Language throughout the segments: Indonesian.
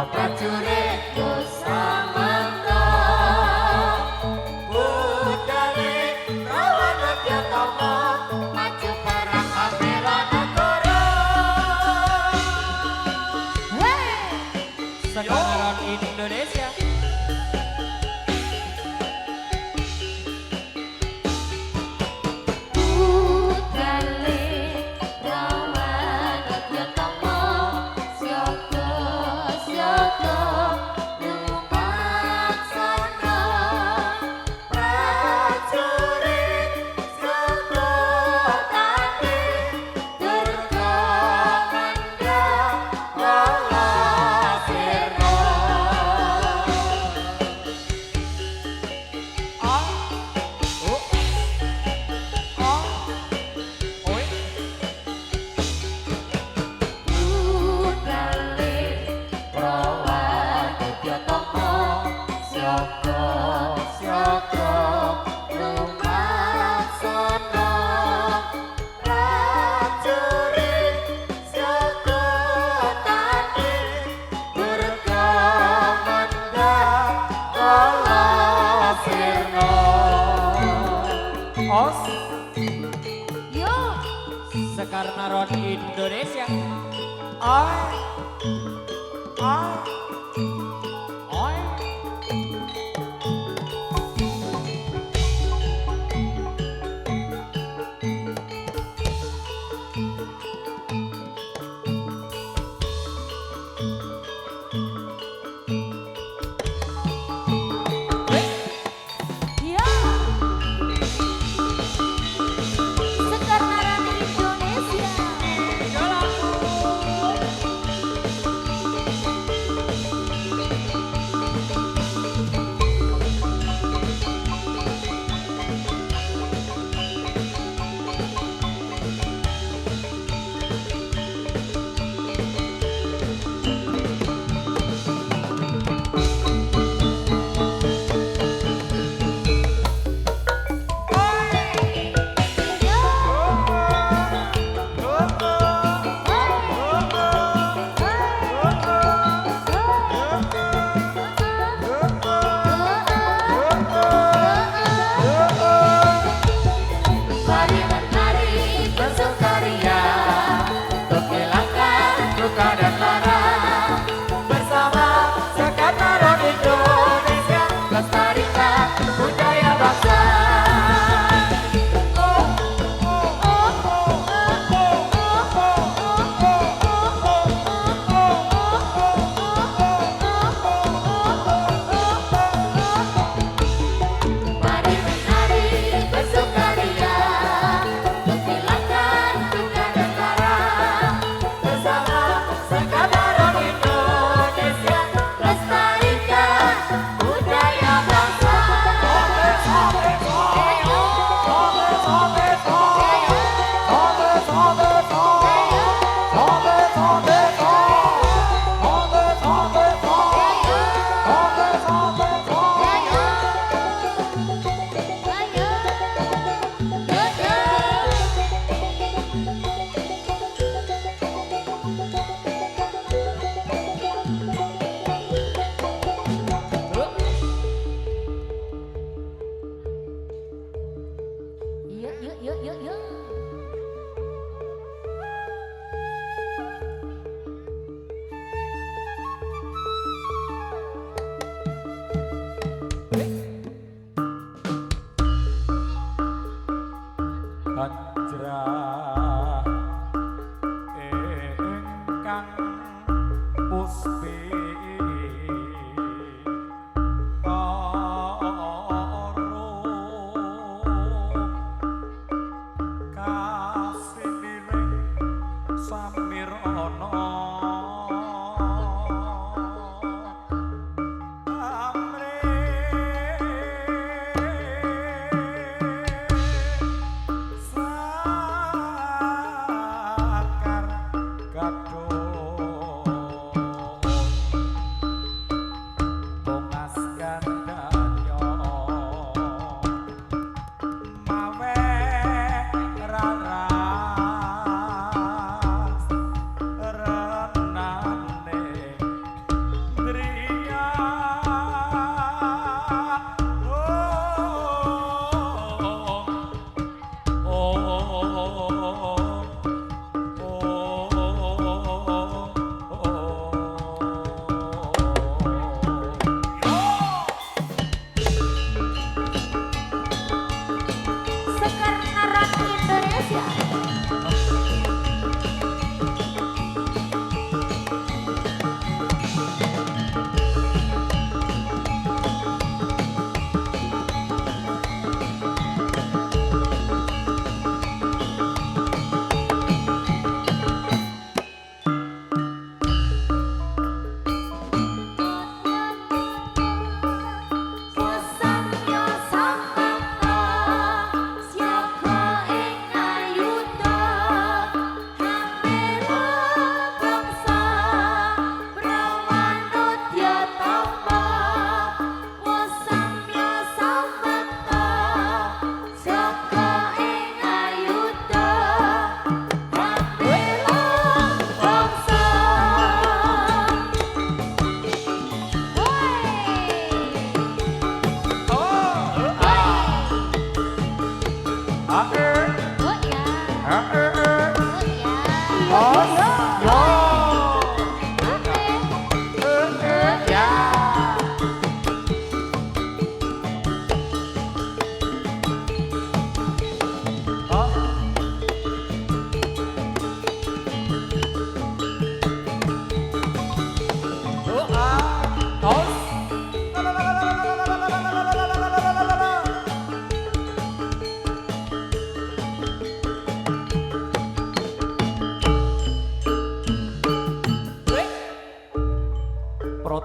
prajurit Kusamanta budale Rawana Dyatama maju perang membela negara. Sekarang Indonesia Sekarang Indonesia oi oi oi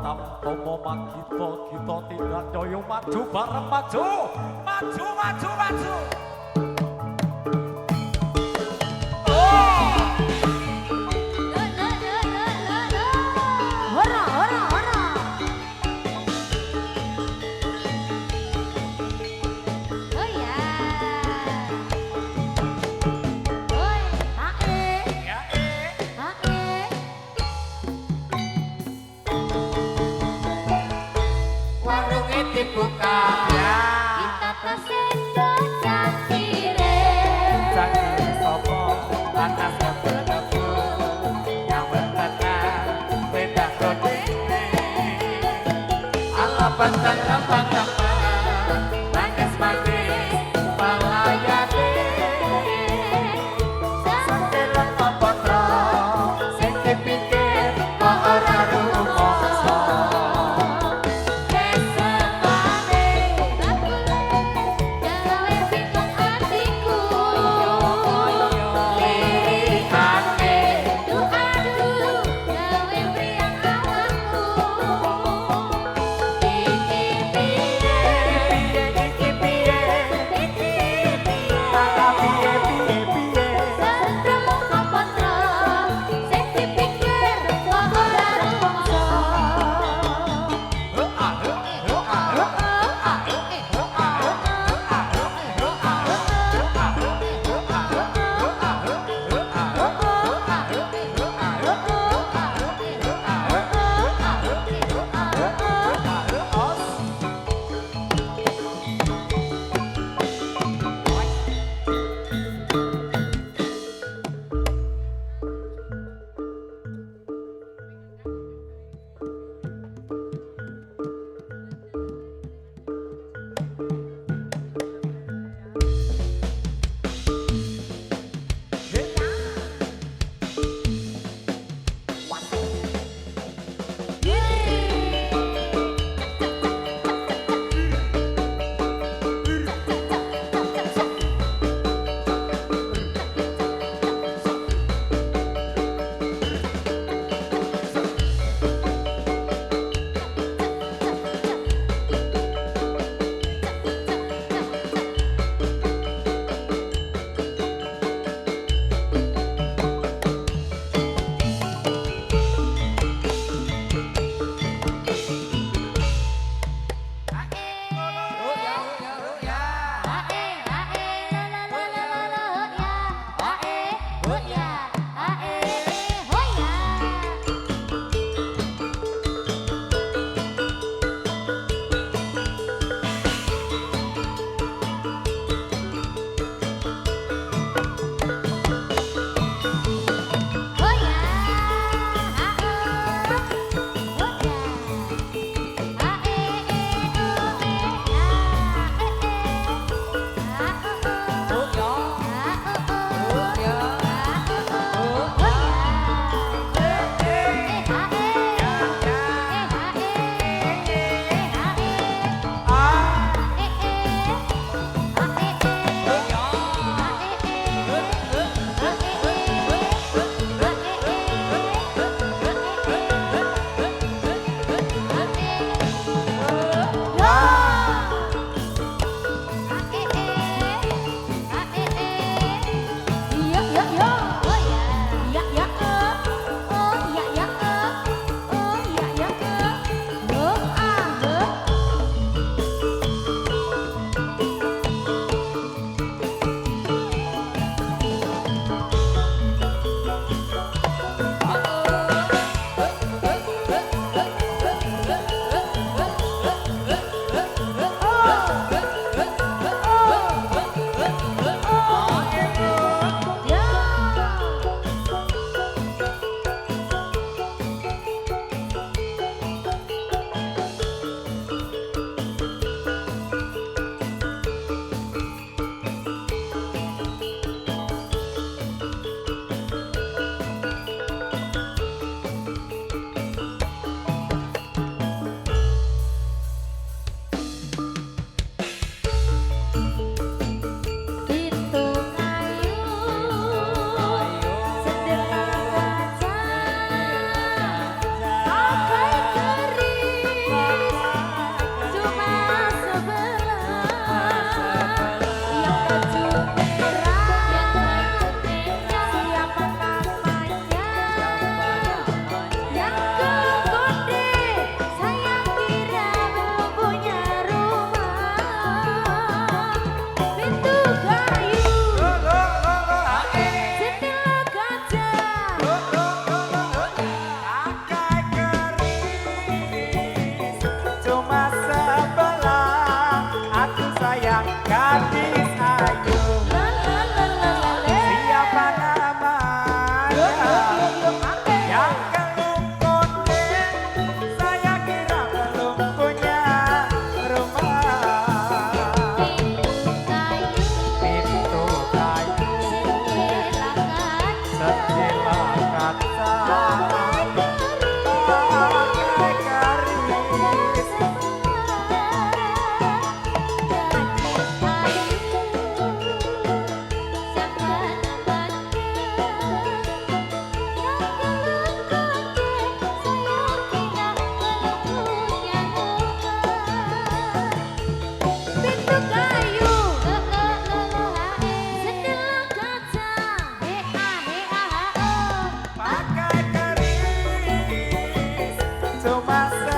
tampomo magito kita tidak doyo maju bareng maju maju maju maju Hora, hora, hora. Oh ya. Oi, hae, ya hae. Warungnya dibuka. Kita tasendo cangkire. Cangkir sopo panas mobil tebu yang bertekan beda kodene ala bantan lambang lambang manis manis palayane sambil potro sing dipikir kok ora rumangsa Kesemane bakule gawe bingung hatiku. Lirikane Aduh, gawe priang awakku. iki piye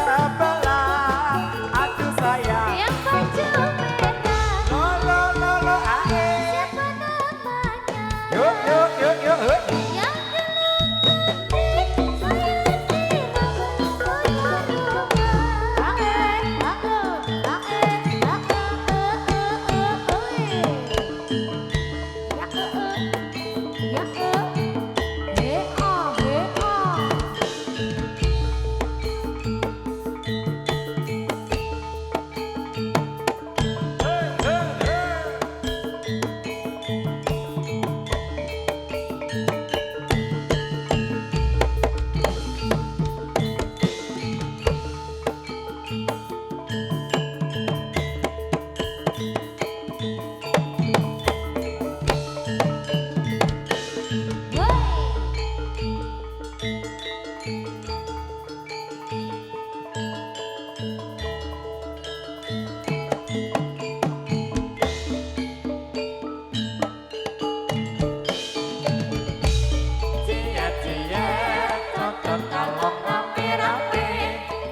sebelah. Aduh sayang. Yang baju merah, Lo lo lo ae. siapa namanya? Yuk yuk yuk yuk. Yang gelap saya Cia cia, cocok kalong rapi-rapi,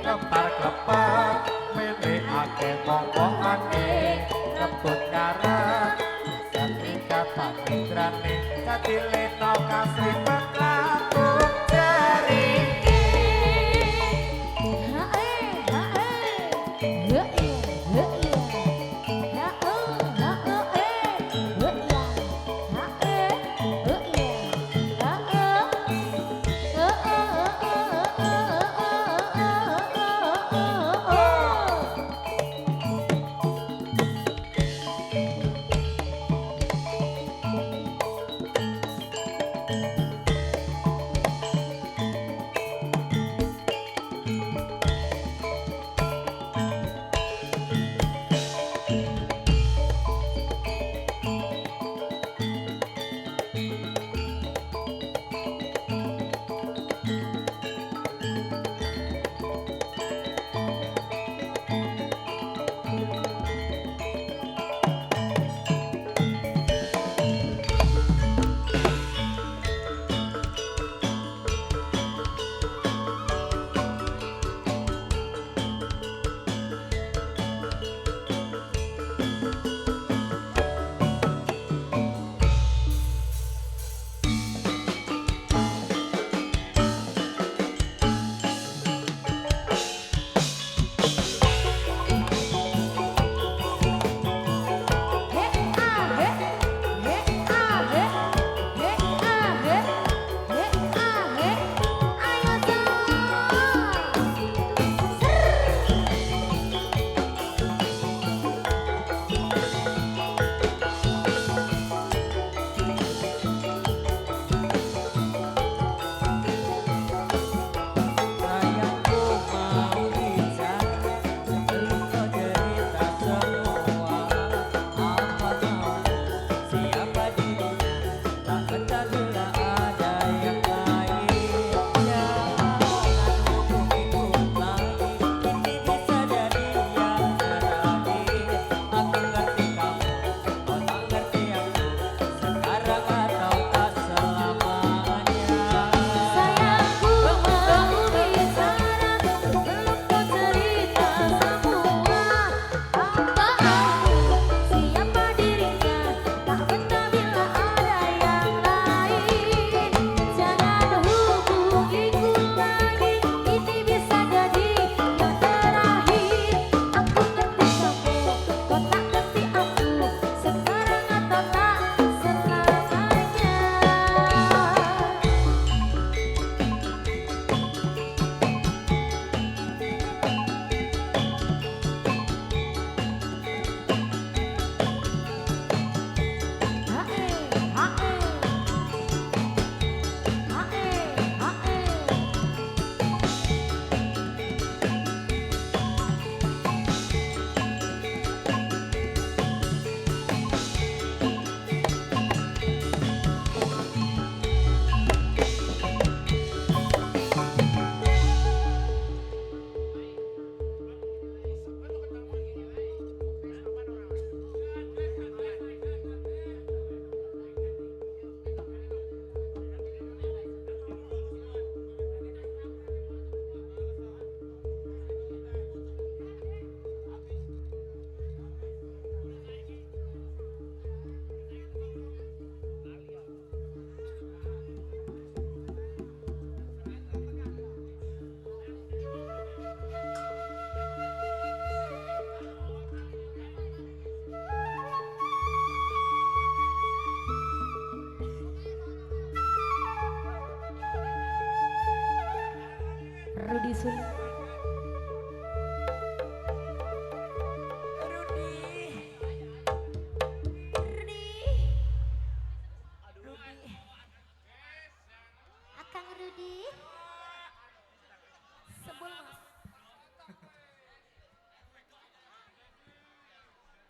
lepar klepar, milih ake ngomongane, rebut karep, setrika pangindrane, dadi leno kasih berlaku jeriki.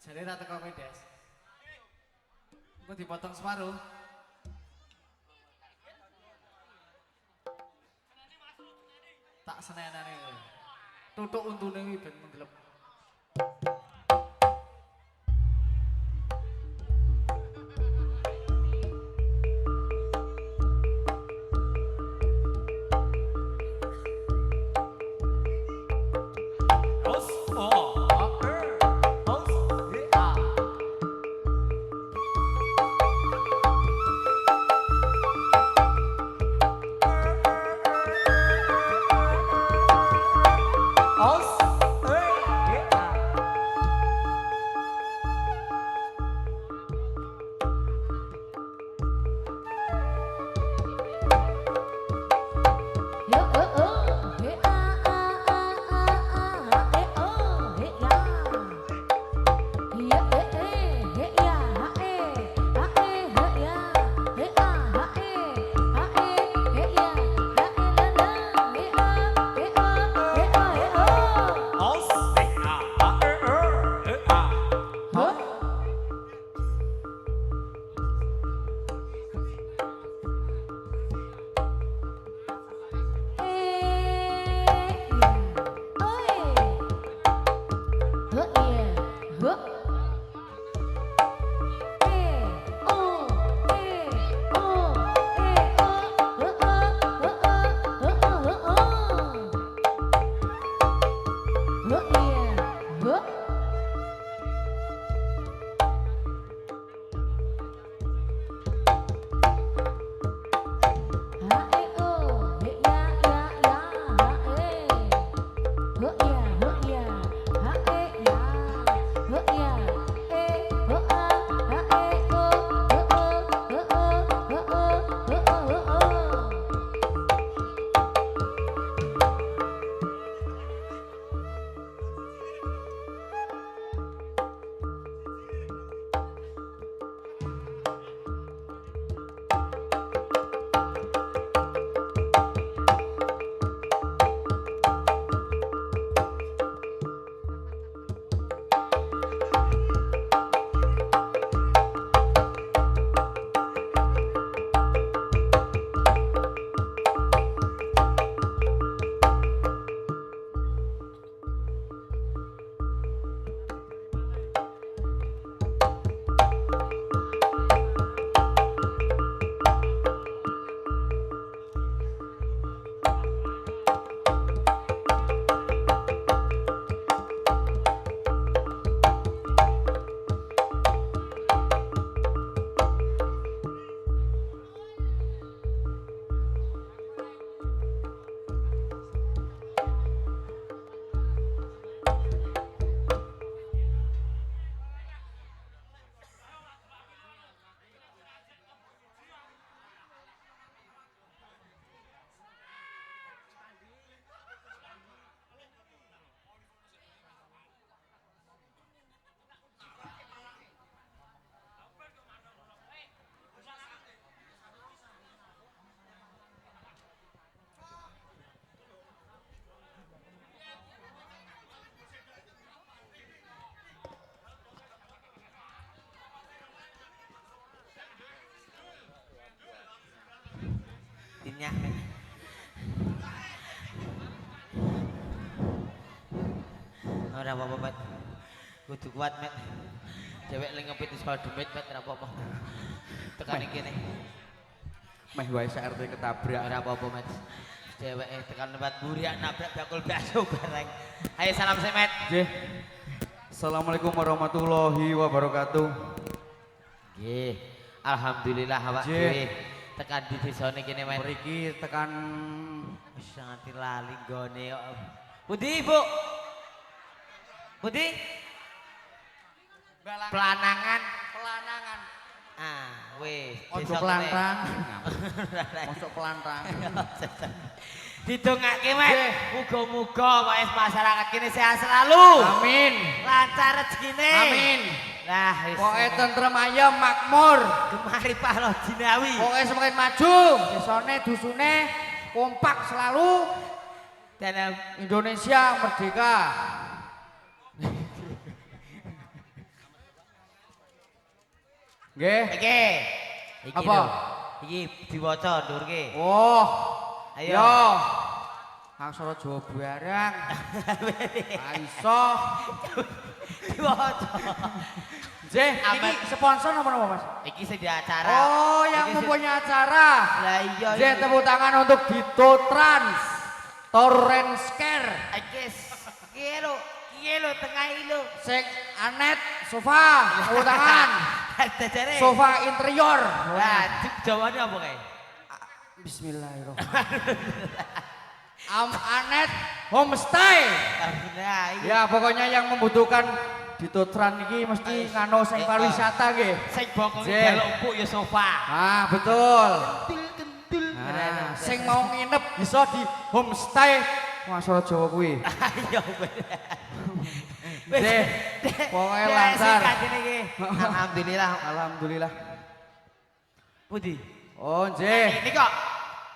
Jadi tak teko kowe, Des. Engko dipotong separuh. Tak senenane kowe. Tutuk untune kuwi ben menggelep. Os, oh, os, ah. Os, ah. Yo he he ya. Yo he ya he ya he ya he ya la Os, ah, ah. Huh? Dinyak. Ora apa-apa, Met. Kudu kuat, Met. Cewek lagi ngepit di sekolah demit, Met. Ora apa-apa. Tekan iki kene. Meh wae RT ketabrak. Ora apa-apa, Met. Cewek tekan tempat buriak nabrak bakul bakso bareng. Ayo salam sih, Met. Nggih. Assalamualaikum warahmatullahi wabarakatuh. Nggih. Alhamdulillah awak Nggih. dhewe tekan di desane kene, Met. Mriki tekan Wis nganti lali gone kok. Budi, Bu? Budi? Pelanangan. pelanangan. Ah, wis. Ojo desa pelantang. kene. Masuk pelantang. Didongake, Mas. Muga-muga wae masyarakat kene sehat selalu. Amin. Lancar rezekine. Amin. Lah, wis. Pokoke tentrem ayem makmur. Gemari Pahlo Jinawi. Pokoke semakin maju. Desane dusune kompak selalu. Dan Indonesia merdeka. Nggih. Iki. Iki Apa? lho. Iki diwaca ndurke. Oh. Ayo. Yo. Aksara Jawa barang. Iso. Diwaca. Nggih, iki sponsor apa Mas? Iki sing di acara. Oh, yang Iki sing- mempunyai acara. Lah iya. Nggih, iki. tepuk tangan untuk Dito Trans. Torrent Scare. Iki kiye lho tengah iki lho. Sing Anet sofa, tepuk tangan. Dajare. Sofa interior. Lah, jawane apa kae? Bismillahirrahmanirrahim. Anet homestay. Nah, iki Ya, pokoknya yang membutuhkan Dito Trans iki mesti ngano sing pariwisata nggih. sing bokonge Jen. jaluk empuk ya sofa. Ah, betul. Kentul. Nah, sing mau nginep bisa di homestay Masara Jawa kuwi. Ayo. Nggih, pokoknya lancar. Alhamdulillah. Alhamdulillah. Budi. Oh, nggih. Ini kok.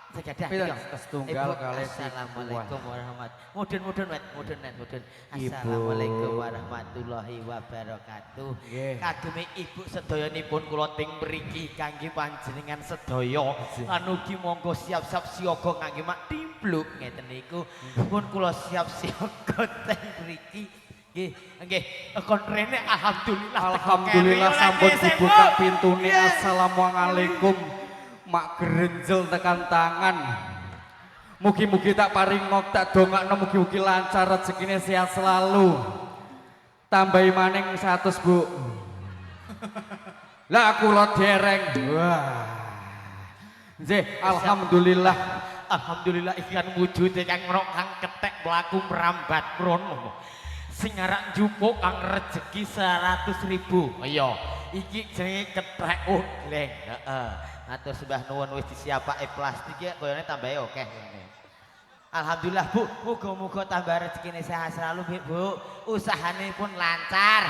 Sejadah. Pinten? iki kok. Setunggal Ibu, kalih Assalamualaikum warahmatullahi mudun Mudun. Ibu. Assalamualaikum warahmatullahi wabarakatuh. Nggih. Kageme ibu sedayanipun kula ting mriki kangge panjenengan sedaya. Anugi monggo siap-siap siaga kangge mak timpluk ngeten niku. Pun kula siap-siaga teng mriki. Nggih, kon rene alhamdulillah. Alhamdulillah sampun dibuka pintune. Assalamualaikum. Mak gerenjel tekan tangan. Mugi-mugi tak paringok tak dongakno mugi-mugi lancar rezekine sehat selalu. Tambahi maning 100, Bu. Lah kula dereng. Wah. Nggih, alhamdulillah. Alhamdulillah ikan wujude kang ngrok kang ketek mlaku merambat mrono. Sing arak njupuk kang rezeki 100.000. Iya, iki jenenge ketek oleh. Heeh. Matur sembah nuwun wis disiapake plastik ya koyone tambahe akeh. Alhamdulillah Bu, muga-muga tambah rezekine sehat selalu Bu. Usahane pun lancar.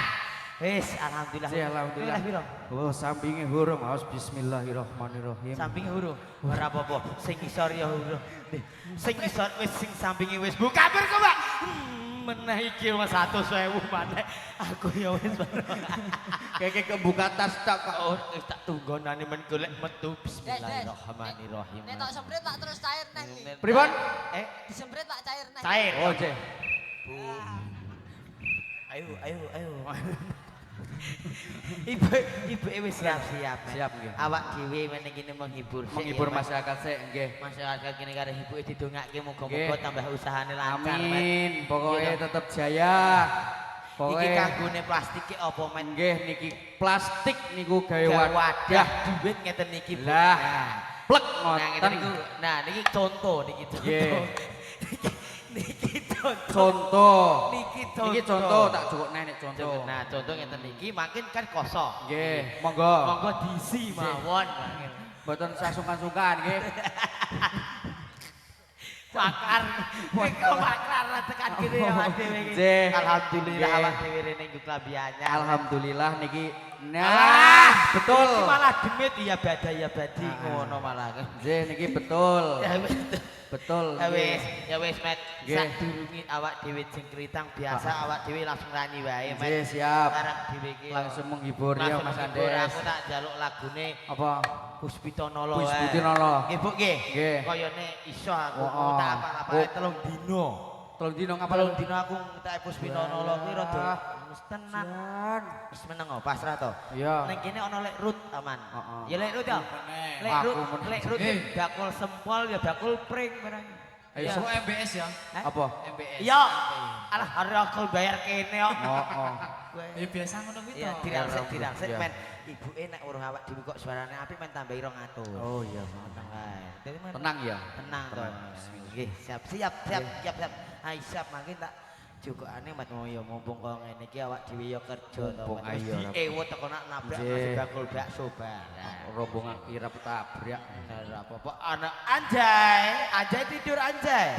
Wis alhamdulillah. Alhamdulillah. Piro? Oh, sampinge hurung. Aos bismillahirrahmanirrahim. Sampinge huruf. Ora apa-apa. Sing isor ya huruf. Sing isor wis sing sampinge wis Bu. Kabar kok, Pak? Meneh iki Mas 100.000 maneh. Aku ya wis. Keke kebuka tas tak Pak. Oh, tak tunggonane men golek metu. Bismillahirrahmanirrahim. Nek tak semprit tak terus cair neh iki. Pripun? Disemprit tak cair neh. Cair. Oh, Cek. Ayo. Ibu wis siap-siap. Siap nggih. Awak dhewe meneh kene menghibur. sik, Menghibur ya, Mas. masyarakat sik nggih. Masyarakat kene karo ibuke didongake muga-muga Nggih. tambah usahane lancar. Met. Amin. Pokoknya Iya, tetap jaya. Iki Pokoknya kanggone plastik ki apa men? nggih niki plastik niku gawe Wadah wadah. duit ngeten niki. Bu. Lah. Nah. Plek Nah, ngeten ngoten. niku. Nah, niki contoh niki contoh. Nggih. Niki contoh. Contoh. Niki contoh. Niki contoh tak cukup nek contoh. Nah, contoh ngeten niki makin kan kosong. Nggih, monggo. Monggo diisi mawon. Mboten sasungkan-sungkan nggih. Bakar. Kok bakar tekan kene awak dhewe iki. Nggih. Alhamdulillah Nggih. awak dhewe rene nggo klambi anyar. Alhamdulillah niki Ah, betul. Iki malah demit ya badai ya badi ngono malah. Nggih niki betul. Ya wis. Betul. Ya wis Met. Nggih. Sadurunge awak dhewe jengkritang biasa awak dhewe langsung nyanyi wae Met. Nggih, siap. Sekarang dhewe iki Langsung menghibur ya langsung Mas menghibur. Andes. Aku tak jaluk lagune Apa? Puspitanala wae. Puspitanala. Nggih Bu nggih. Nggih. Kayane iso aku Oh, oh. tak apa-apa Oh. 3 dino. Tolong dino ngapal. Telung dino aku ngetake Puspitanala kuwi rada wis tenan. Jan. Wis meneng oh, pasrah to. Iya. Ning kene ana lek rut aman. Heeh. Ya lek rut ya. Lek Aku rut, men- lek rut bakul sempol ya bakul pring barang. Ayo, Ya. Semua MBS ya. Apa? MBS. Ya. Alah arep aku bayar kene kok. Oh. Ya biasa ngono kuwi Ya to. dirangsek Iya. men. Ibuke nek urung awak dhewe kok suarane apik men tambahi 200. Oh iya. Tenang wae. Dadi men Tenang ya. tenang to. Nggih, siap. Hai siap mangke tak jukukane Mat Moyo mumpung kok ngene iki awak dhewe ya kerja to. Mumpung ayo, Rap. Ewo teko nak nabrak Nggih. nasi bakul bakso barang. Rombongan kira petabrak. Ora apa-apa anak Anjay tidur Anjay.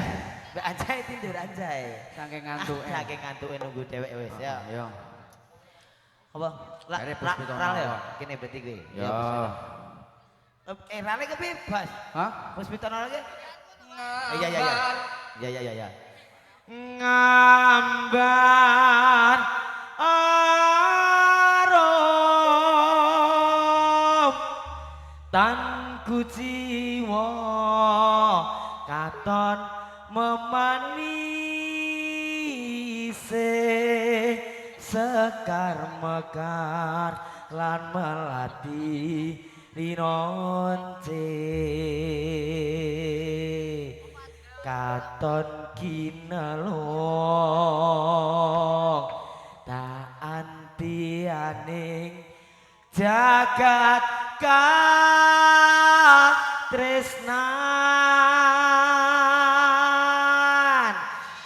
Mbak Anjay tidur Anjay. Saking ngantuke. Saking ngantuke nunggu dhewek wis ya. Ayo. Apa? Dari Puspitanala. Ral ya. Kene berarti kuwi. Ya. Rale kebebas. Hah? Puspitanala ki. Iya. Ngambar isih sekar mekar lan melati rinonce katon kinelong tak antianing jagat katresnan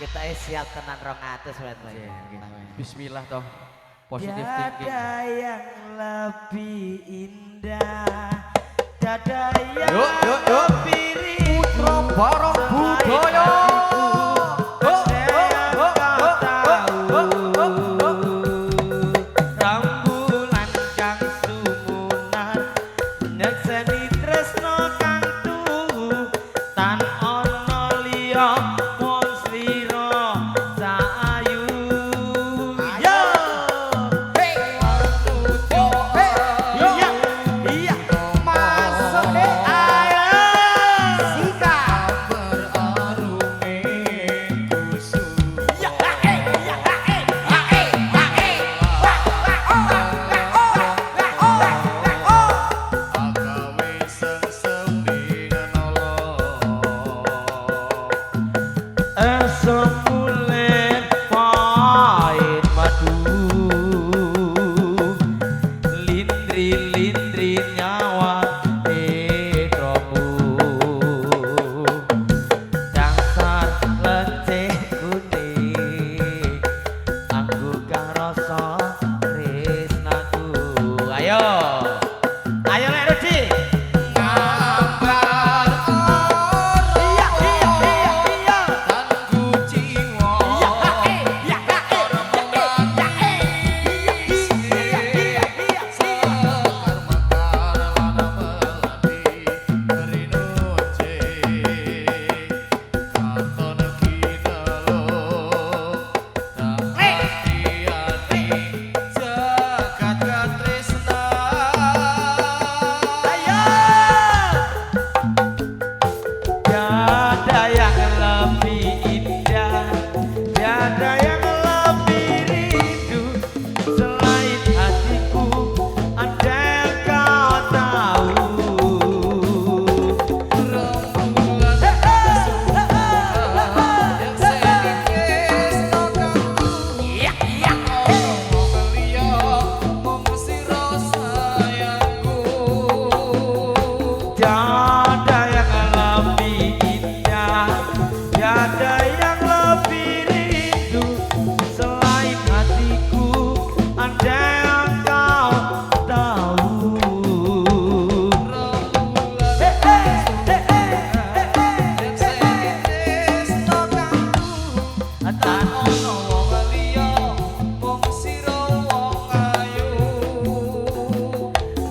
kita siap tenan 200 Bismillah toh. Positif thinking. Tiada yang lebih indah, tiada yang Yuk. lebih rindu. Putra barong budaya. Rambulan kang sumunan, nyekseni tresno kang tuhu, tan ono liya mung slira sayu. Yo! Iya, masuk ayo. Sika. Semulen pahit madu, lindri nyawa etromu, dasar leceh kuning, anggo kang rasa tresnaku. Ayo Nek Rudi. Tiada yang lebih indah, tiada yang lebih rindu selain hatiku, andai kau tahu. Tiada yang lebih indah, tiada yang lebih rindu selain hatiku, andai kau tahu. Tak ono wong liya mung sira wong ayu,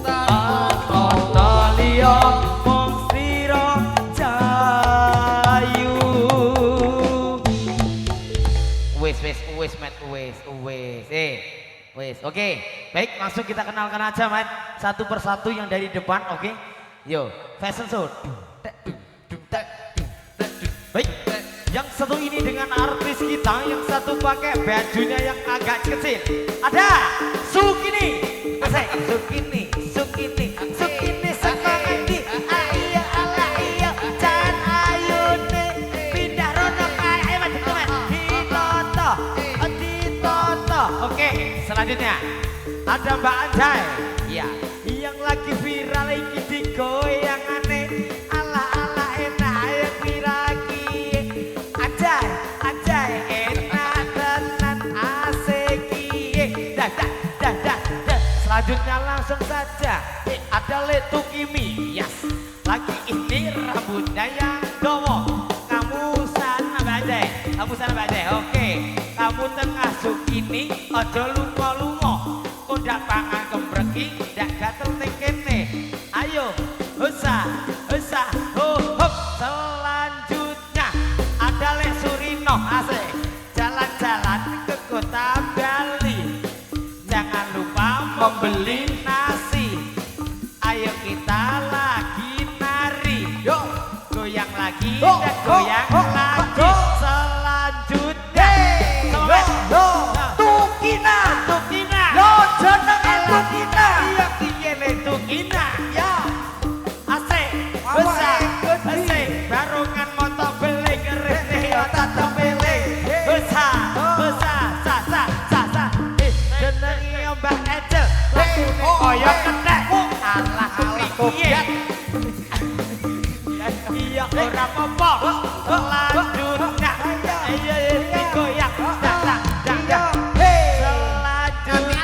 tak ono liya mung sira cahayu. Wes Mat, wes. Oke, baik, langsung kita kenalkan aja Mat, satu persatu yang dari depan. Oke, yo, fashion show. Baik, yang satu ini dengan artis kita, yang satu pakai bajunya yang agak kecil. Ada Sukini, Sukini semangat di ayo ala iyo jan ayune pindah rono kae ayo maju teman Ditoto. Oke, selanjutnya ada Mbak Anjay, ya, yang lagi viral iki digoyangane ala enak ayo piragi Anjay enak tenan asik iki. Dah. Selanjutnya langsung saja ada Letu Kimi, yes, lagi ini rambutnya yang dowo. Kamu sana badai, oke. Kamu tengah Sukini, ojo lungo-lungo, kondak pangan kembreki, dak gatel ning kene. Ayo, husah, hop. Selanjutnya ada Lek Surino, asik, jalan-jalan ke kota Bali. Jangan lupa membeli nasi. Ayo kita lagi nari, yuk goyang lagi dan goyang lagi. Selanjutnya, kaya kethek. Alah piye? Iya ora apa-apa. Selanjutnya. Iya goyang. Dak. Selanjutnya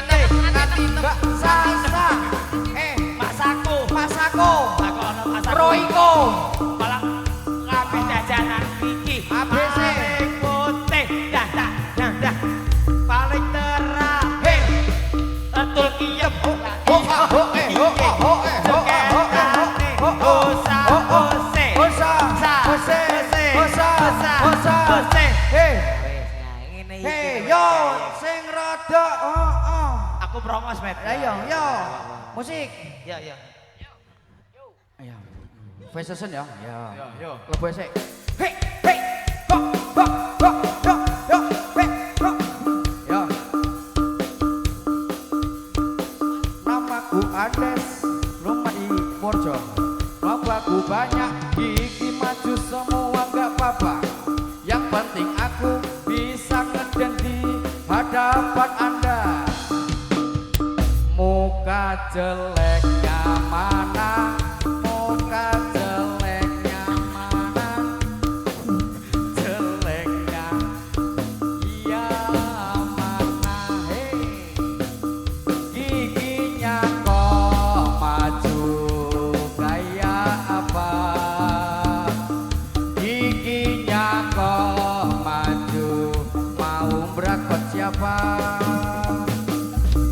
Ngati Mbak Sasa. Masako. Masako. Aku ana Masako. Roiko. Malah kabeh jajanan iki. ABC. Paling putih. Dah. Paling terakhir. Atul kiyep. Hei, yo, sing rada, Aku promos, Met. Ayo, yo, musik. Ya. Ayo, fashion ya. Ya. Yo. Lebu esek. Hei, ho, yo, hei, ho. Ya. Namaku Andes, rumah di Morjo. Babaku banyak, gigi maju semua gak apa-apa. Yang penting aku bisa ngeden di hadapan Anda. Muka jeleknya mana? Muka jeleknya mana? Jeleknya iya mana? Hei, giginya kok maju kayak apa? Giginya kok maju mau berakot siapa?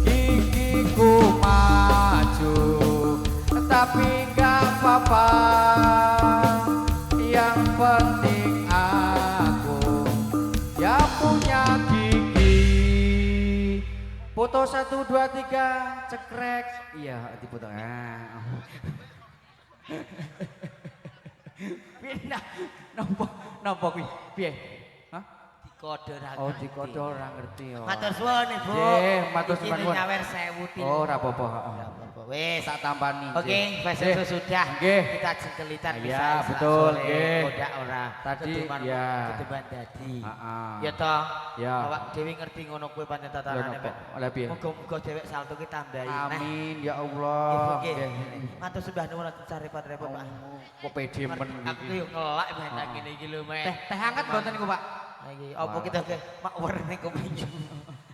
Gigiku maju tapi gak apa-apa. Yang penting aku ya punya gigi. Foto 1, 2, 3 cekrek. Iya dipoto. Pindah. Nopo kuwi? Piye? Hah? Dikode ra. Oh, dikode ora ngerti ya. Matur suwun, Ibu. Nggih, matur Iki suwun. nyawer 1000 tin. Oh, ora apa-apa. Wis. Tak tampani. Oke, fashion Nggih. sudah. Nggih. Kita jengkelitan Iya, bisa betul, sore. nggih. Kodak ora. Tadi, Keduman- ya. keduman dadi. Heeh. Ya toh. Ya. Awak dhewe ngerti ngono kuwi pancen Lha tatarane, napa? Pak. Lah piye? Muga-muga dhewek salto ki tambahi. Nah, Amin ya Ibu Allah. nggih. Nggih. Matur sembah nuwun atur repot-repot, Pak. Kok pede men Aku iki. yo ngelak menak ngene iki lho, Mek. Teh hangat mboten niku, Pak? Iki apa kita ke mak warne kemeju.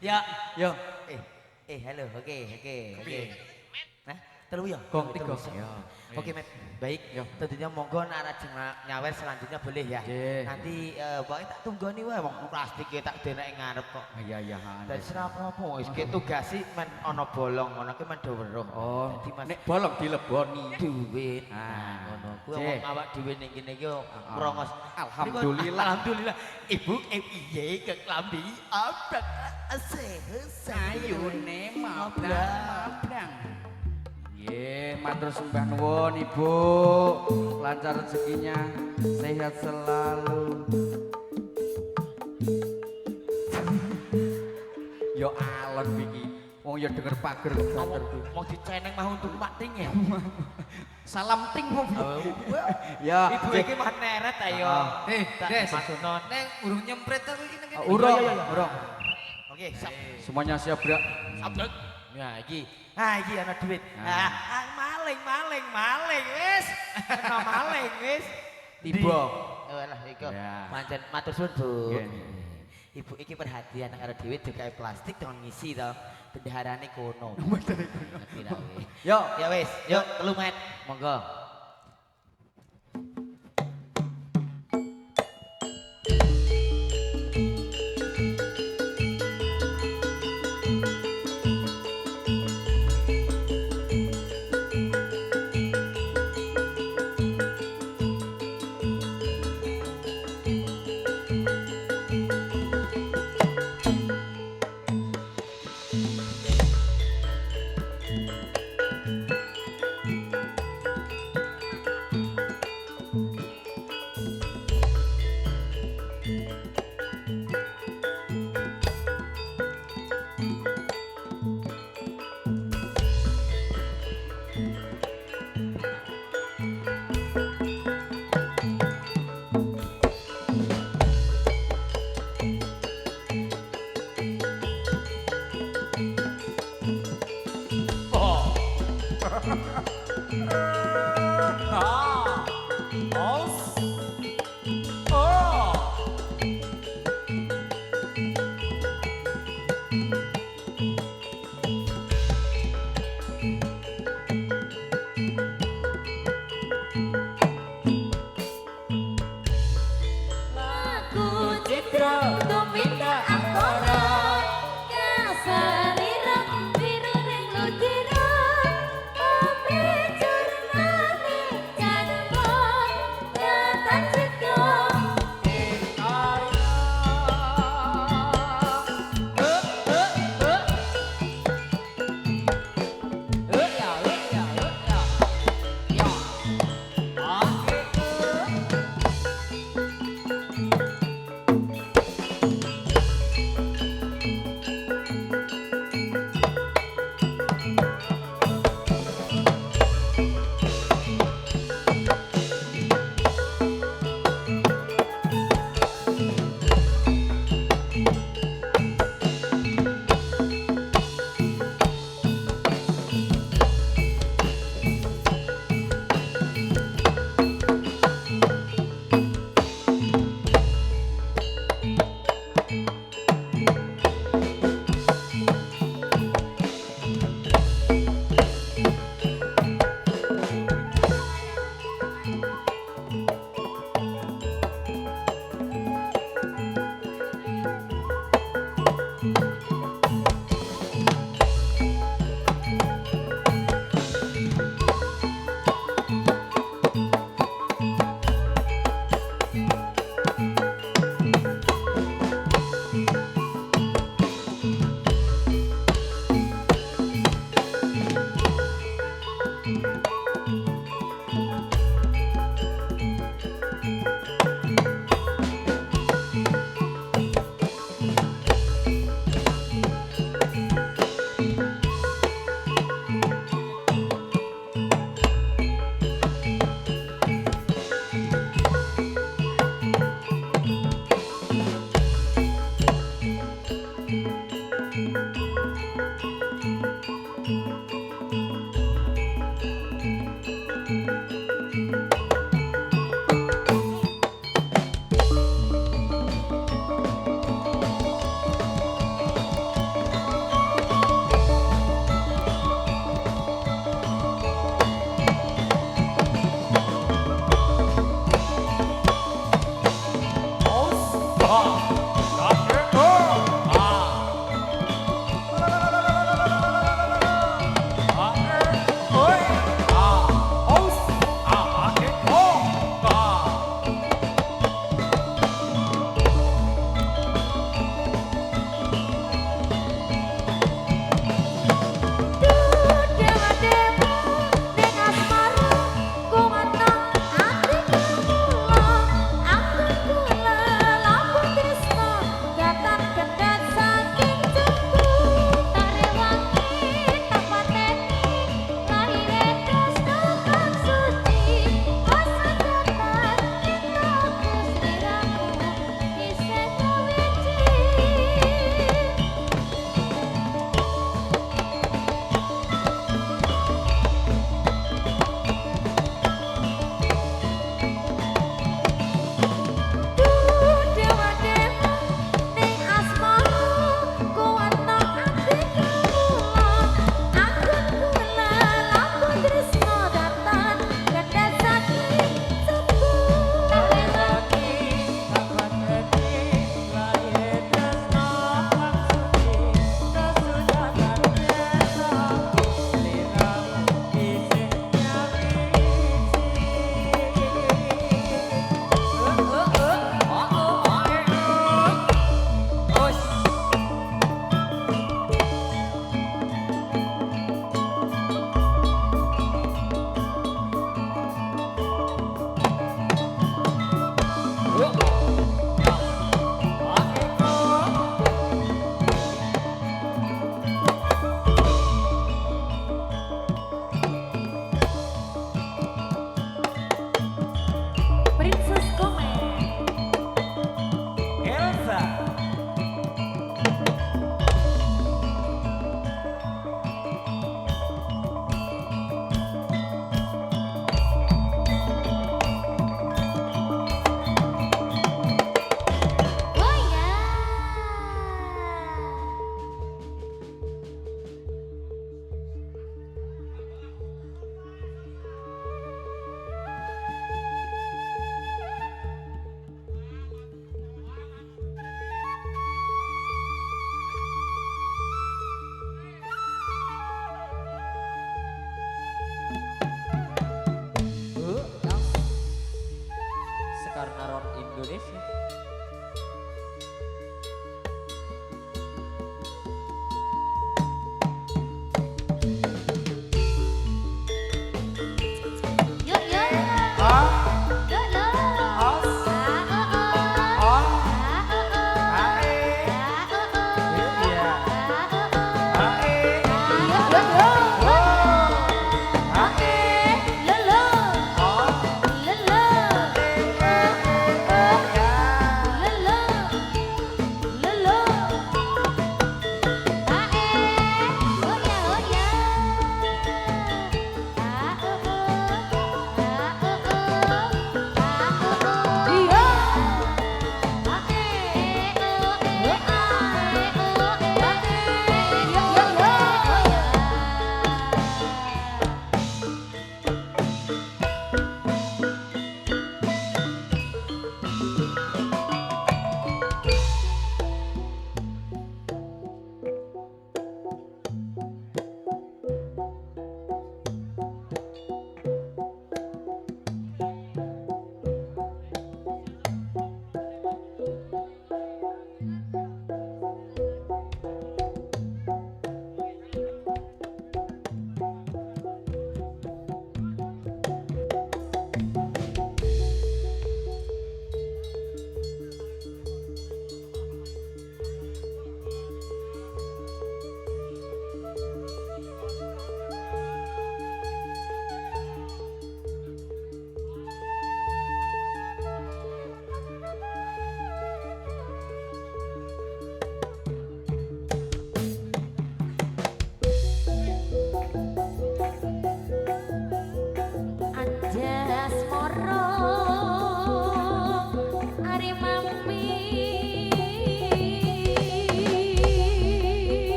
Ya, Yo. halo. Oke. Nah, telu ya? Gong Telu 3. bisa. Ya. Oke, Met. Baik. Ya. Tentunya monggo nek arep nyawer selanjutnya boleh ya. Nggih. Nanti pokoke tak tunggoni wae wong plastik tak denek ngarep kok. Iya iya. Dan serap apa wis ki tugasi men ana bolong ngono ki men do weruh. Oh, Dadi Mas nek bolong dileboni. duit. Ah, Nah, ngono. Kuwi Cih. wong awak dhewe ning kene iki merongos. Alhamdulillah. Alhamdulillah. Ibu piye ke klambi abrak Sayune mabrang. Nggih, matur sembah nuwun Ibu. Lancar rezekinya, sehat selalu. Yo alon iki. Wong yo denger pager banter kuwi. Mau diceneng mah untuk mating ya. Salam ting wong. Oh, Ya, Ibu iki mah neret ayo. Des. Masunon. Neng urung nyempret aku iki nang kene. urung, Iya. urung. Oke, siap. Semuanya siap, Brak. Sabdek. Ya iki. Ah iki ana duit. Nah. Maling wis. Kena maling wis. Tiba. Oh lah iku. Ya. Pancen matur suwun, Bu. Nggih. Ibu iki perhatian karo dhewe digawe plastik dengan ngisi to. Bendaharane kono. Yo, Ya wis, yuk telu met. Monggo. Ah, os. Oh. Lagu citra dominda angkara kasalira biru ring ludira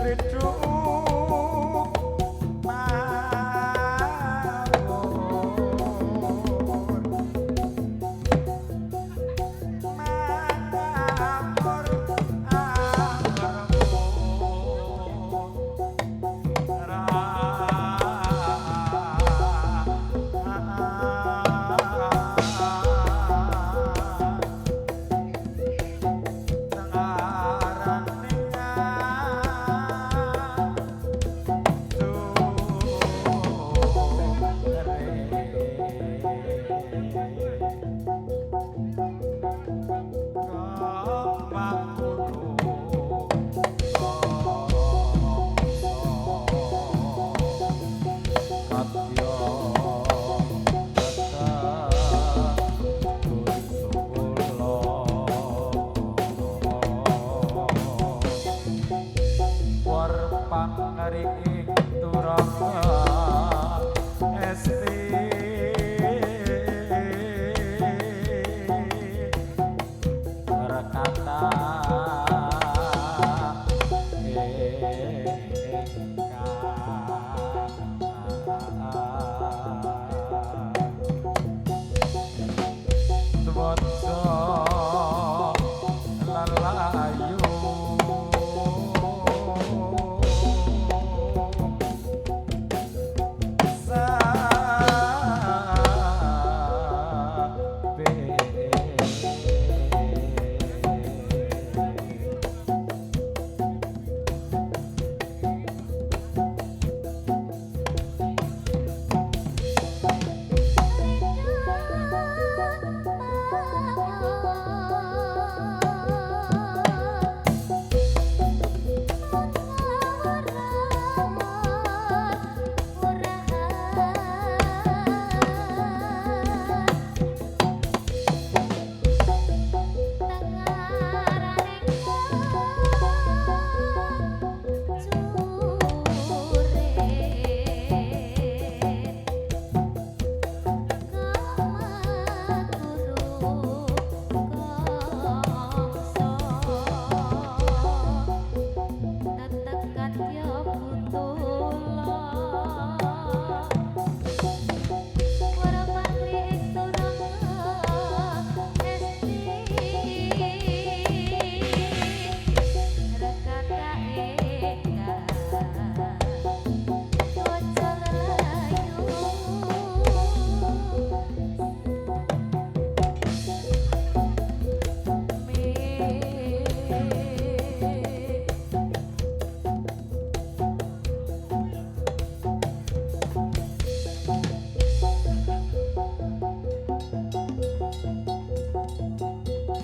Rindu pangering turangga esti rekata Tuwaca lalayu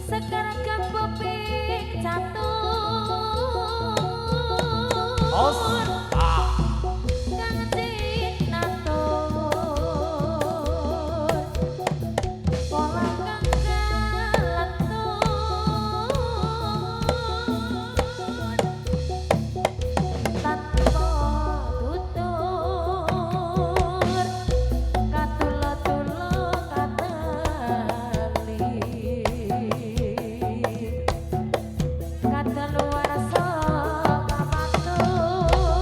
Sekarang kamu ping catur os kang tinatur pola kang kalentur tanpa tutur katulo-tulo kateli kadaluwarsa kapatur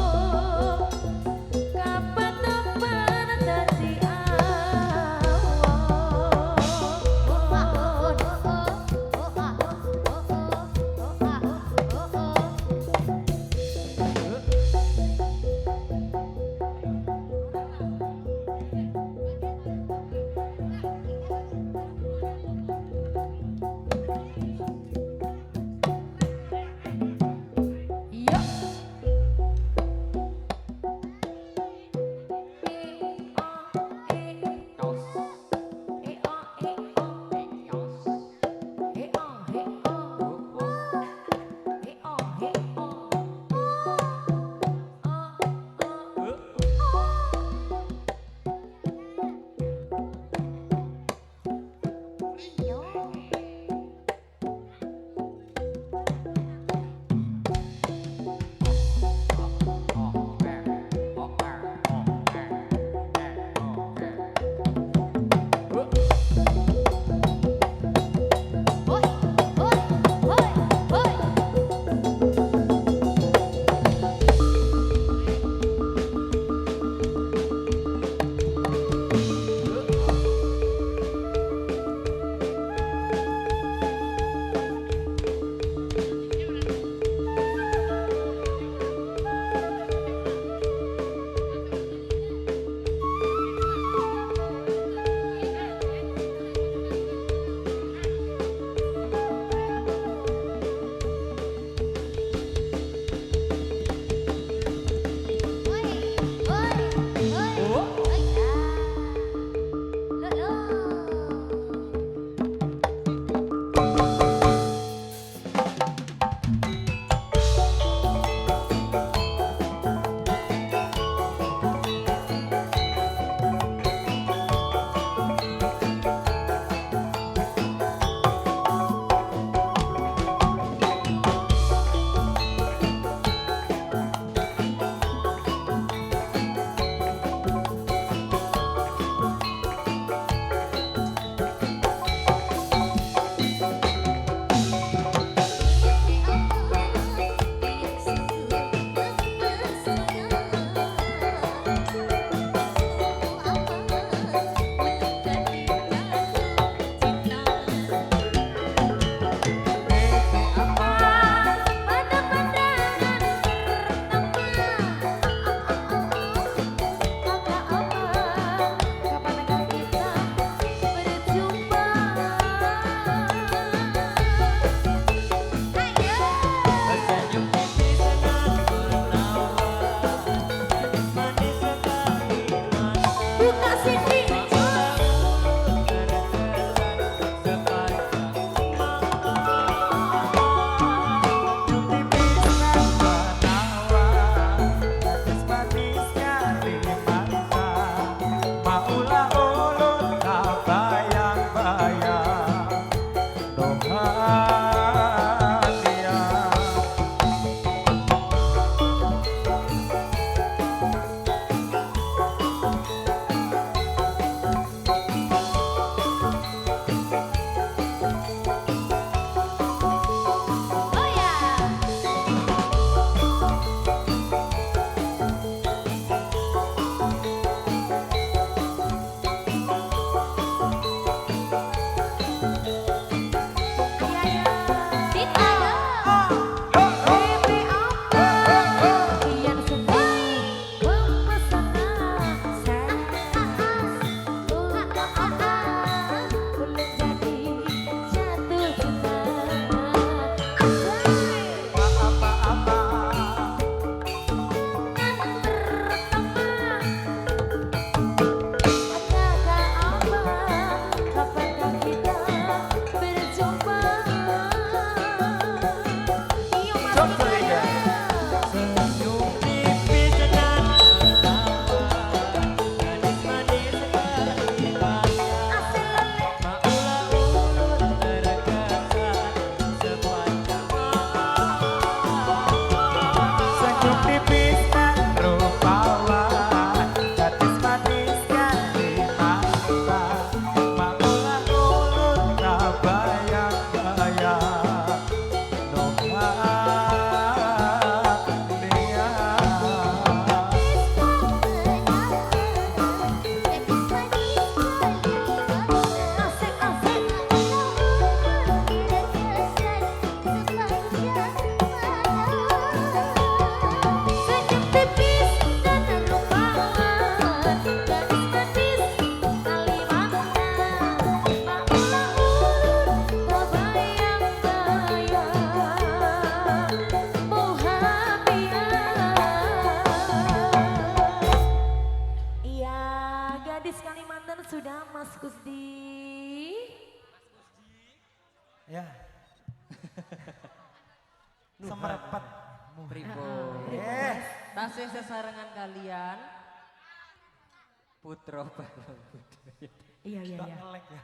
Mas Kusdi. Ya. Semerepet. Pripun? Tasih sesarengan kalian Putra Balong Budaya. Iya iya iya. Ngelek ya.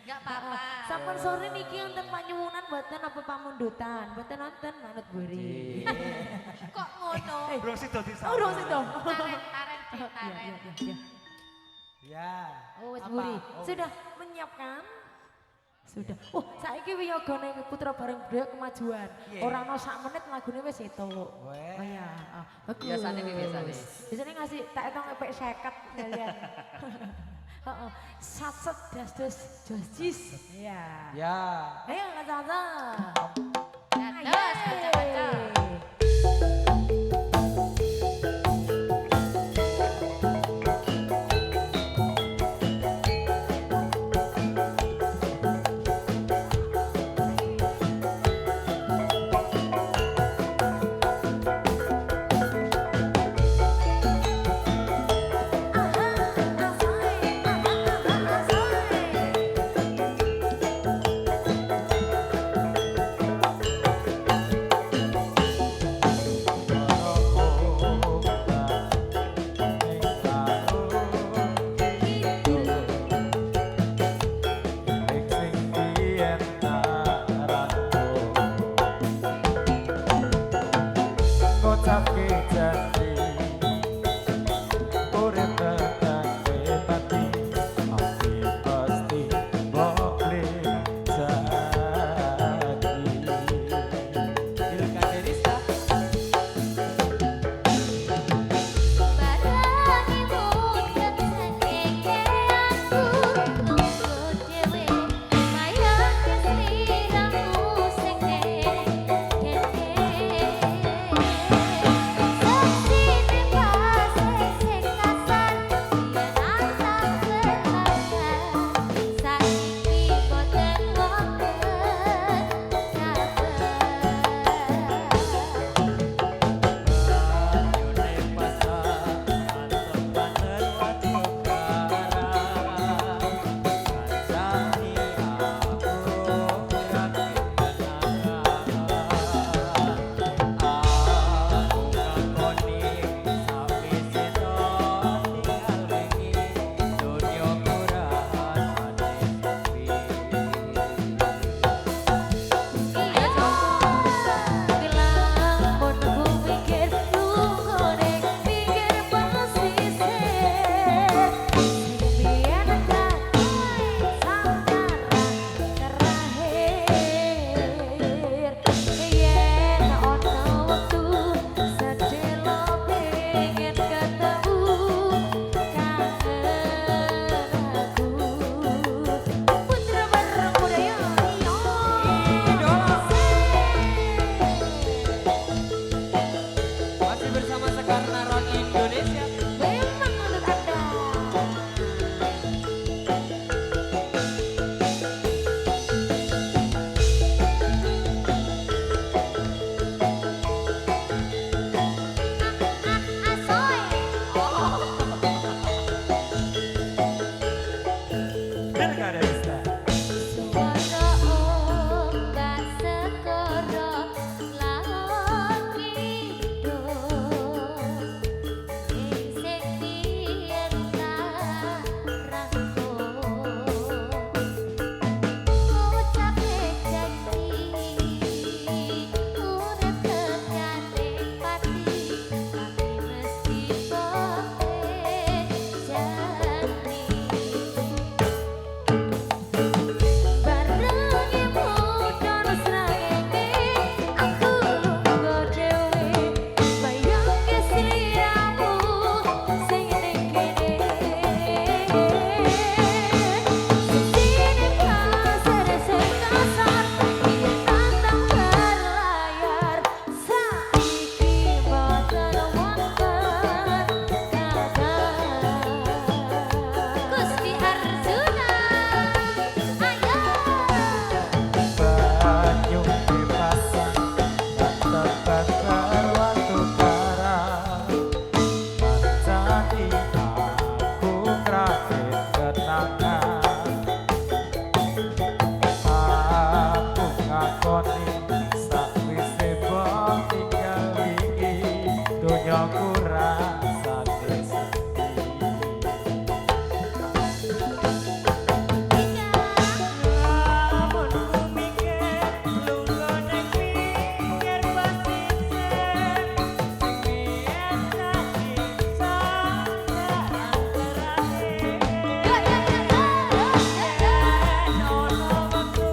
Enggak apa-apa. Sampun sore niki wonten panyuwunan mboten apa pamundutan? Mboten nonton manut buri. Kok ngono? Bro sih dadi Oh, urung sih dong. Taren, Dik, Iya taren. iya iya. Ya. Oh, wis Apa? buri. Oh. Sudah menyiapkan? Sudah. Oh, saiki wiyagane Putra Bareng Budaya Kemajuan. Iya. Ora ono sak menit lagune wis entuk. Weh. Oh iya, bagus. Biasane piye biasane? Biasane ngasih tak etong epek 50 kalian. Heeh. Saset das jis. Iya. Ya. Ayo kaca-kaca. Dados, kaca-kaca. Saksi aku rasane sedih. Lamun ku mikir lunga ning pinggir pasisir, sing biyen dadi saudara terakhir. Yen ono wektu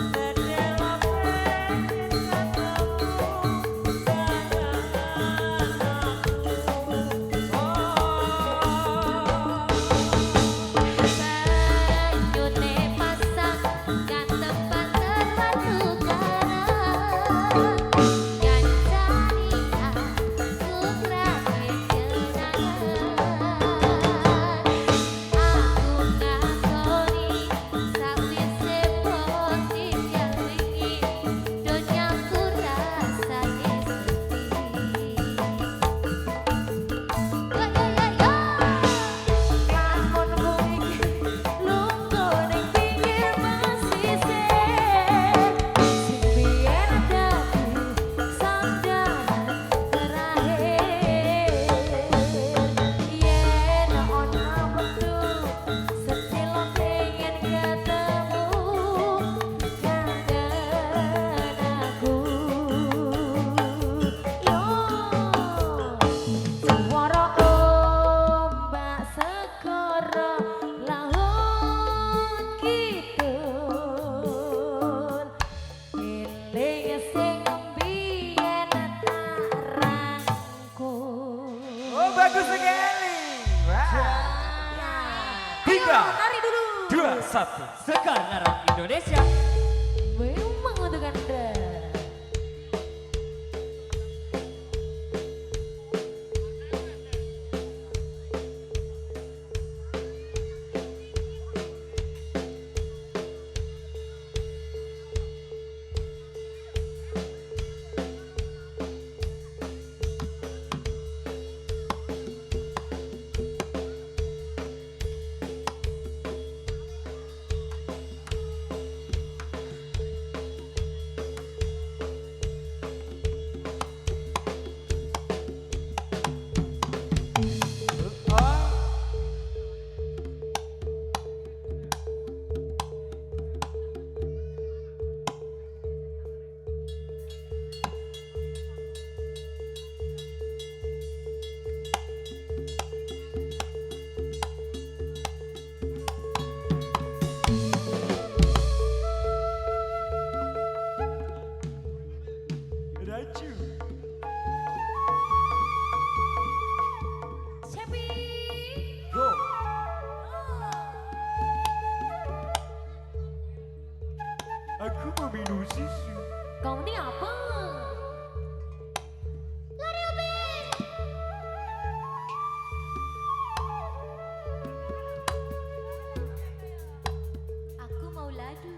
sedeloke Banyune pasang ganteng banter watu karang ngancani aku rawe kenangan aku ngakoni sakwise posisian wingi donyaku rasane sedih. Lamun ku iki lungguh ning pinggir pasisir, sing biyen dadi sandaran terakhir. Yen ono wektu sedelo pengen ketemu kangen aku. Suara ombak segara laut kidul, eling sing mbiyen tak rangkul. Oh, bagus sekali. Wah. Tiga, Nari dulu. 2, 1. Sekar Ngarang Indonesia. Memang untuk Anda. Raju. Cepi. Go. Aku mau minum susu. Kau ini apa? Aku mau ladu.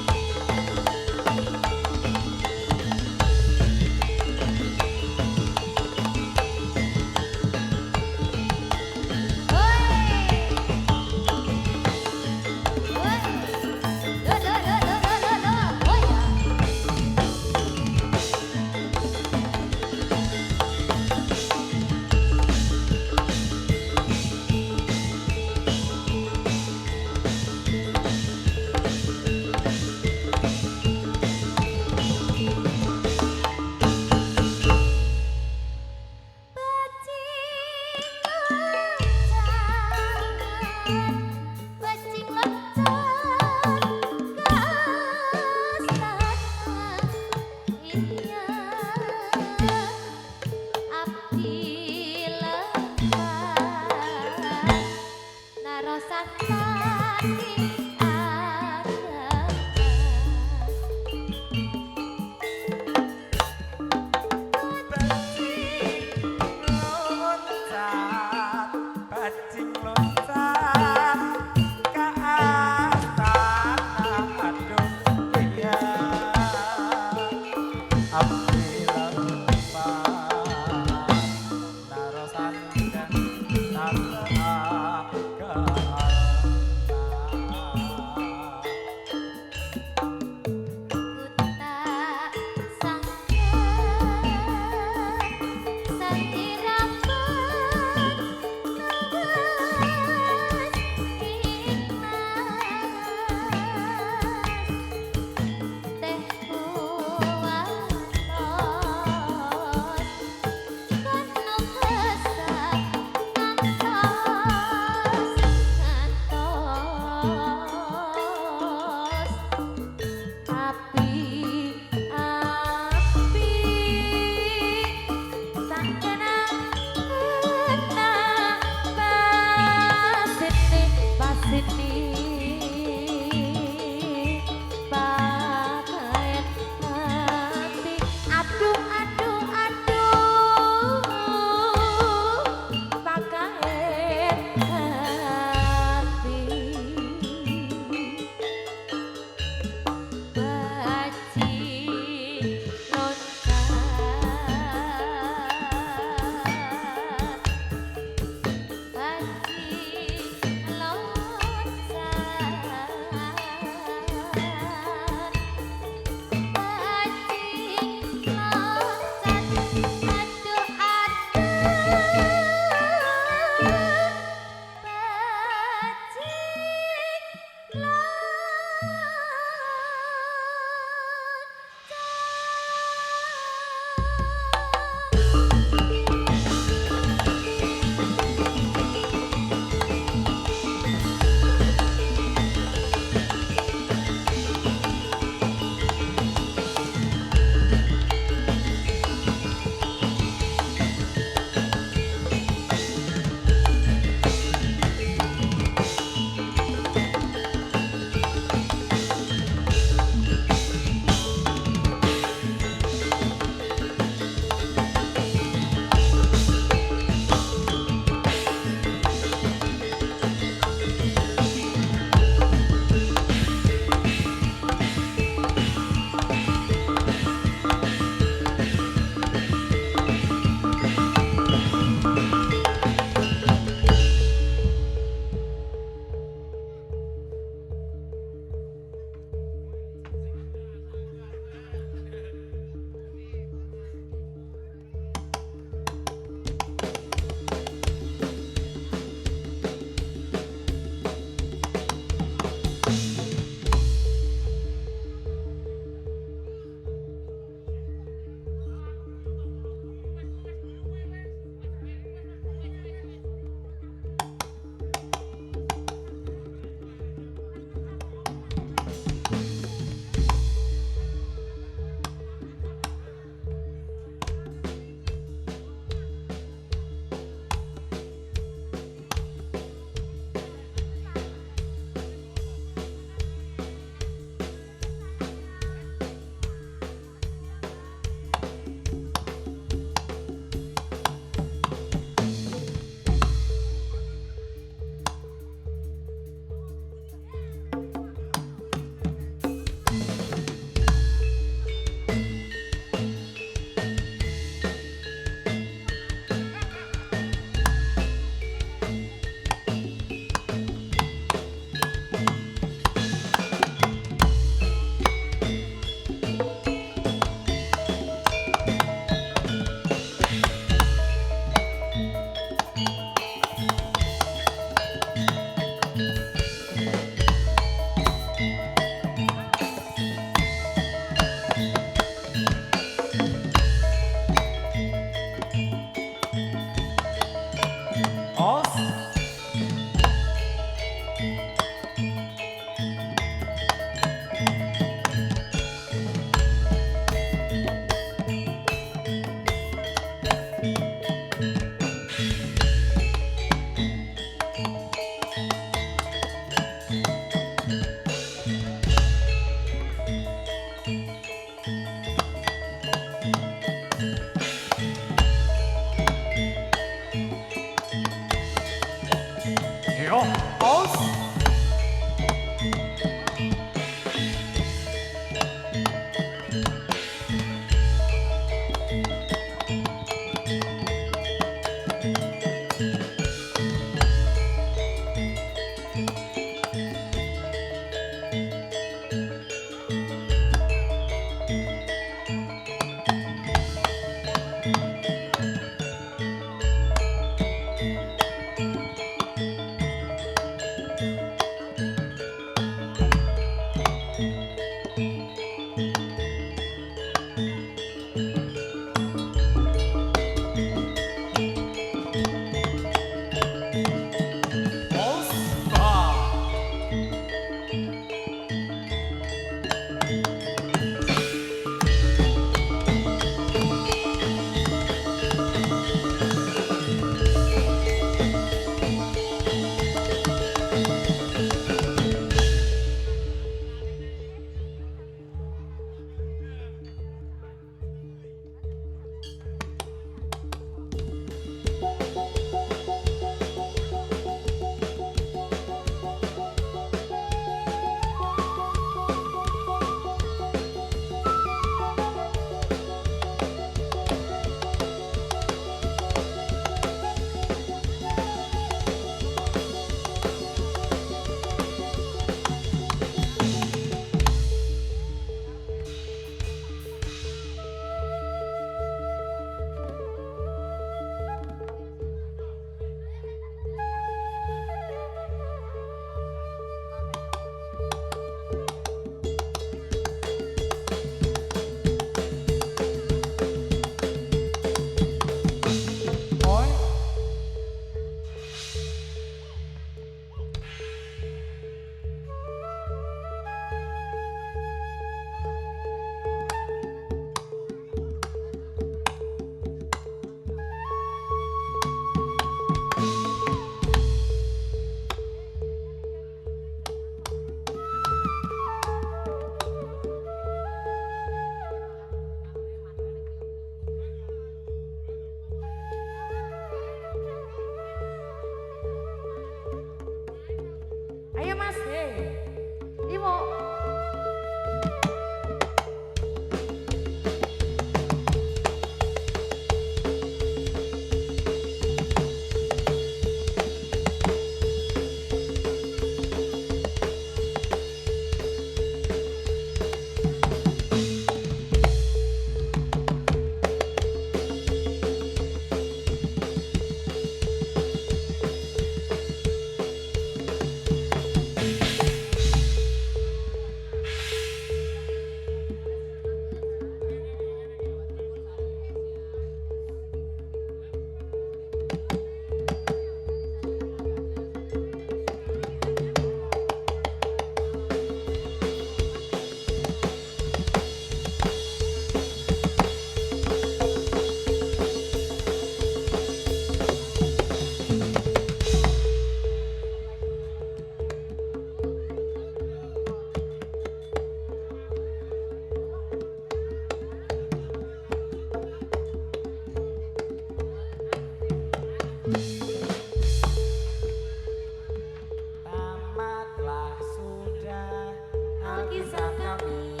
Tamatlah sudah Alkisah kami.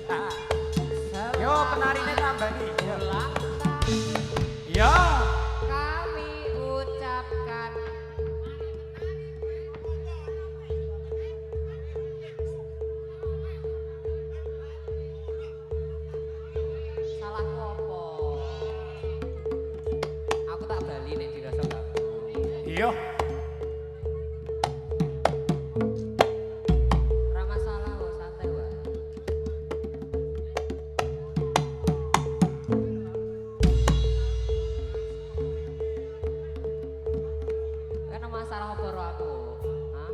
Ah. Yo penarinya tambah nih. Yo. Kami ucapkan salahku apa? Aku tak bali nek dirasa gak. Yo. Ora masalah kok, santai wae. Kan masalah apa ro aku? Hah?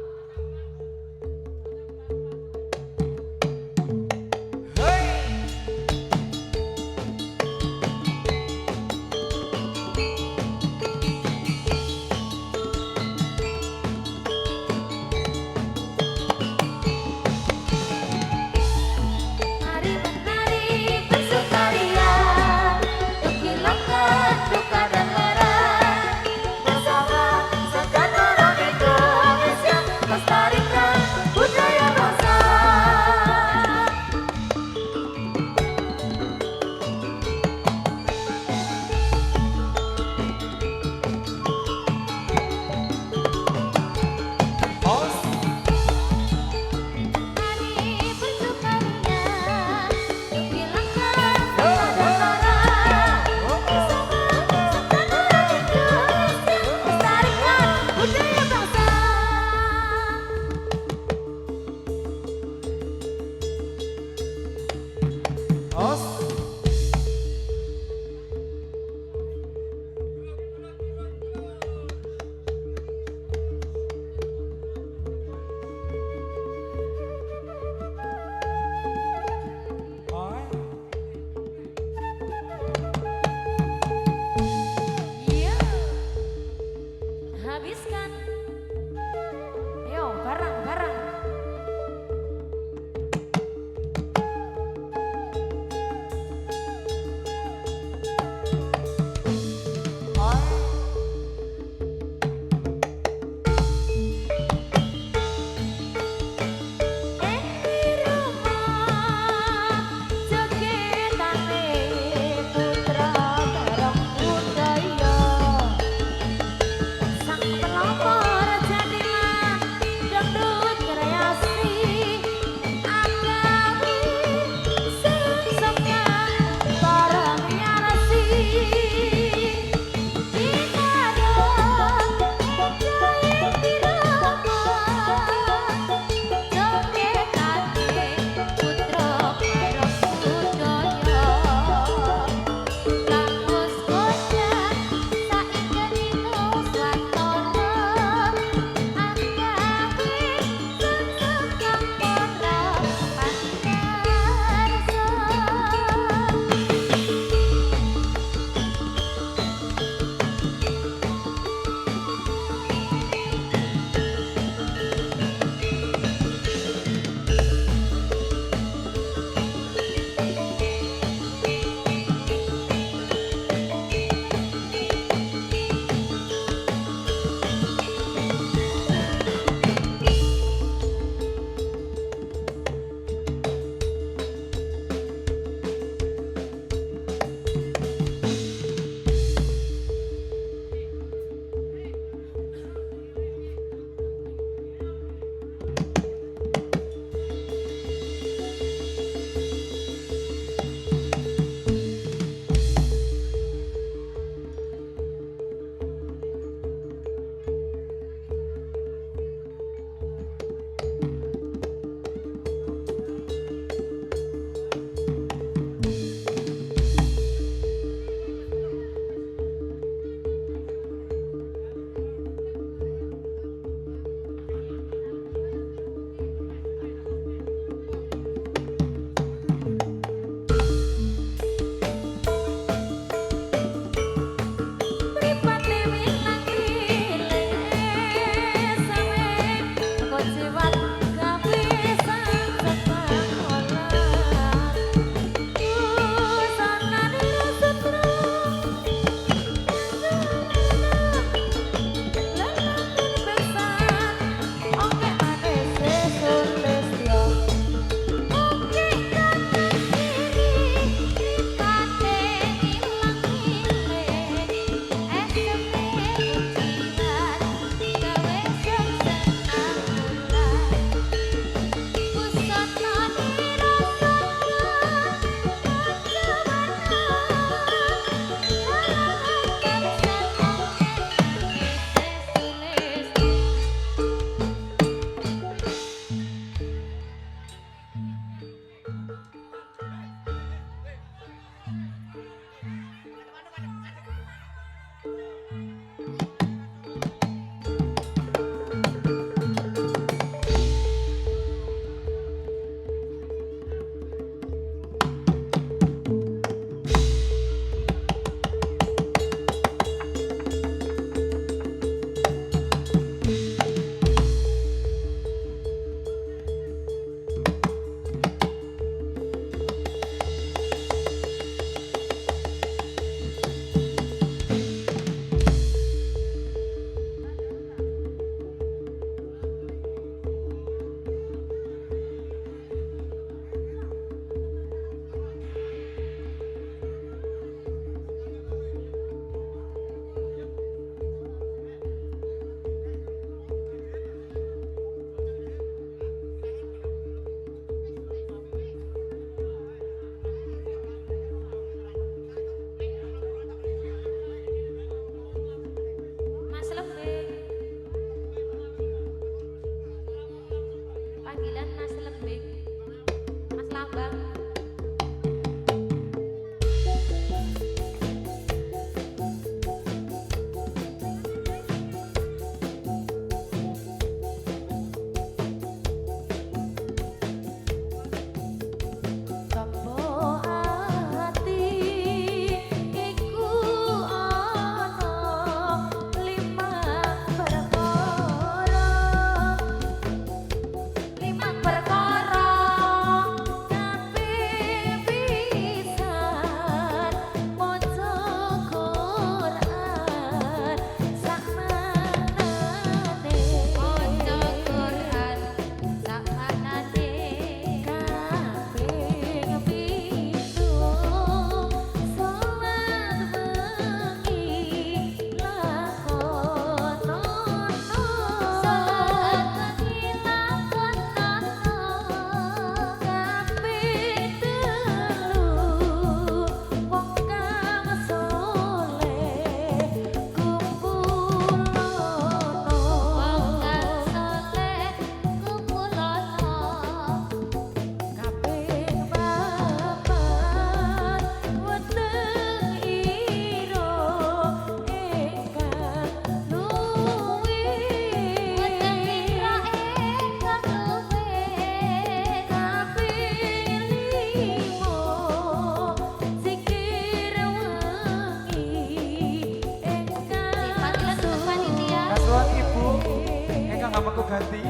aku ganti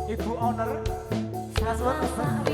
Ibu owner Sama Sari